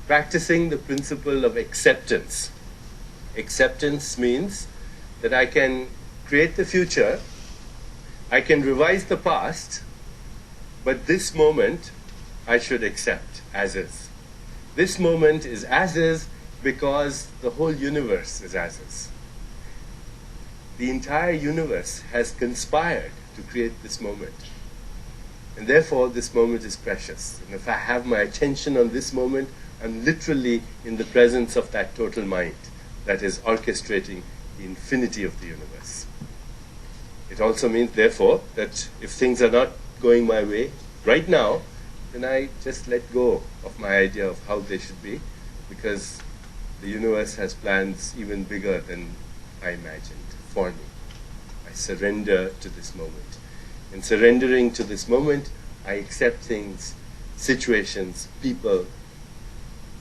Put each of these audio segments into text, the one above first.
practicing the principle of acceptance. Acceptance means that I can create the future, I can revise the past, but this moment I should accept as is. This moment is as is because the whole universe is as is. The entire universe has conspired to create this moment. And therefore, this moment is precious. And if I have my attention on this moment, I'm literally in the presence of that total mind that is orchestrating the infinity of the universe. It also means, therefore, that if things are not going my way right now, then I just let go of my idea of how they should be, because the universe has plans even bigger than I imagined for me. I surrender to this moment. In surrendering to this moment, I accept things, situations, people,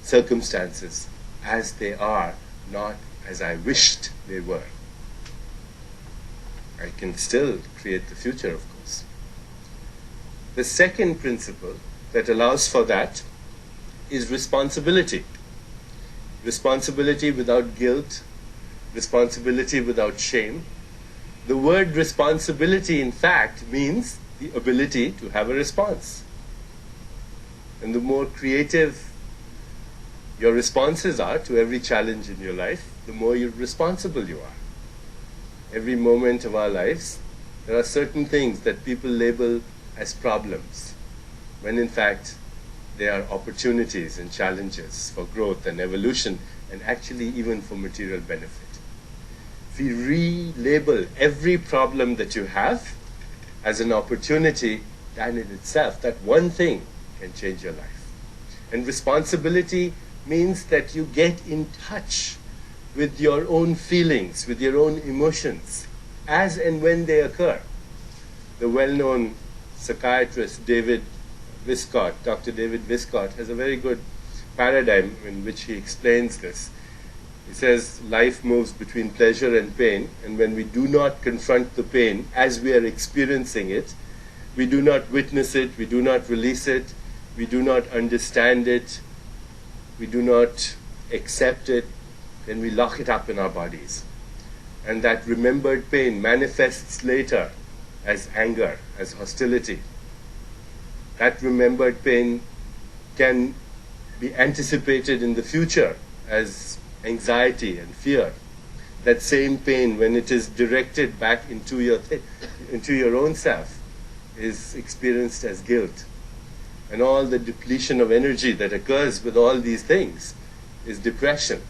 circumstances as they are, not as I wished they were. I can still create the future, of course. The second principle that allows for that is responsibility. Responsibility without guilt, responsibility without shame. The word responsibility, in fact, means the ability to have a response. And the more creative your responses are to every challenge in your life, the more responsible you are. Every moment of our lives, there are certain things that people label as problems, when in fact they are opportunities and challenges for growth and evolution, and actually even for material benefit. If we relabel every problem that you have as an opportunity, then in itself, that one thing can change your life. And responsibility means that you get in touch with your own feelings, with your own emotions, as and when they occur. The well-known psychiatrist Dr. David Viscott, has a very good paradigm in which he explains this. He says life moves between pleasure and pain, and when we do not confront the pain as we are experiencing it, we do not witness it, we do not release it, we do not understand it, we do not accept it, then we lock it up in our bodies. And that remembered pain manifests later as anger, as hostility. That remembered pain can be anticipated in the future as anxiety and fear. That same pain, when it is directed back into your own self, is experienced as guilt. And all the depletion of energy that occurs with all these things is depression.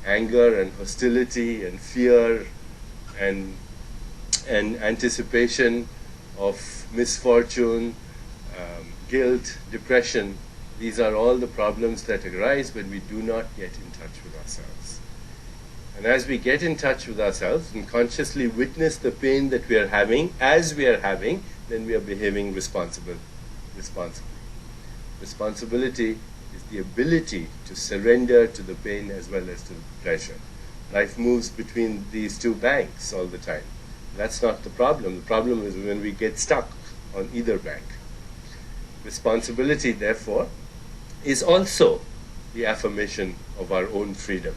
Anger and hostility and fear and anticipation of misfortune, guilt, depression. These are all the problems that arise when we do not get in touch with ourselves. And as we get in touch with ourselves and consciously witness the pain that we are having as we are having, then we are behaving responsibly. Responsibility is the ability to surrender to the pain as well as to the pleasure. Life moves between these two banks all the time. That's not the problem. The problem is when we get stuck on either bank. Responsibility, therefore, is also the affirmation of our own freedom.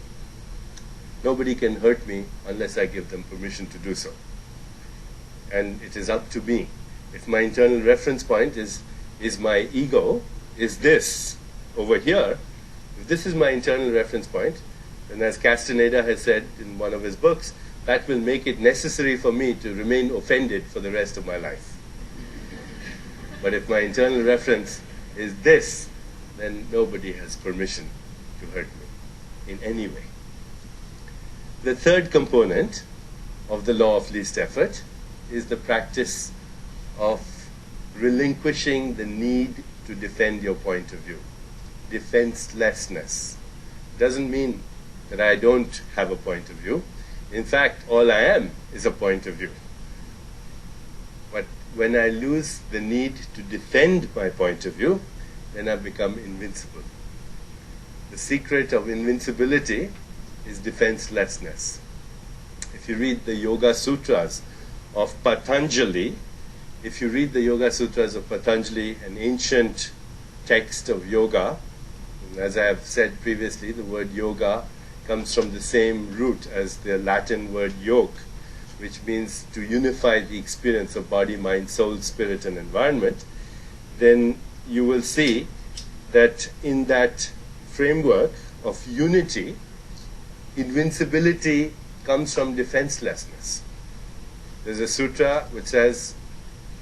Nobody can hurt me unless I give them permission to do so. And it is up to me. If my internal reference point is my ego, is this over here, if this is my internal reference point, then as Castaneda has said in one of his books, that will make it necessary for me to remain offended for the rest of my life. But if my internal reference is this, then nobody has permission to hurt me in any way. The third component of the law of least effort is the practice of relinquishing the need to defend your point of view. Defenselessness doesn't mean that I don't have a point of view. In fact, all I am is a point of view. But when I lose the need to defend my point of view, then I become invincible. The secret of invincibility is defenselessness. If you read the Yoga Sutras of Patanjali, an ancient text of yoga, As I have said previously, the word yoga comes from the same root as the Latin word yoke, which means to unify the experience of body, mind, soul, spirit, and environment. Then you will see that in that framework of unity, invincibility comes from defenselessness. There's a sutra which says,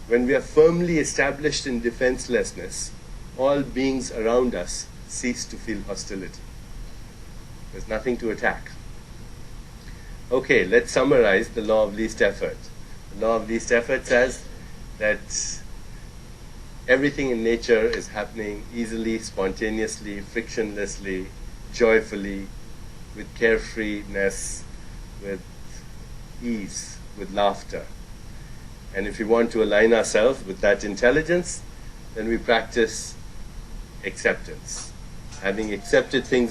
when we are firmly established in defenselessness, all beings around us cease to feel hostility. There's nothing to attack. Okay, let's summarize the law of least effort. The law of least effort says that everything in nature is happening easily, spontaneously, frictionlessly, joyfully, with carefreeness, with ease, with laughter. And if we want to align ourselves with that intelligence, then we practice acceptance. Having accepted things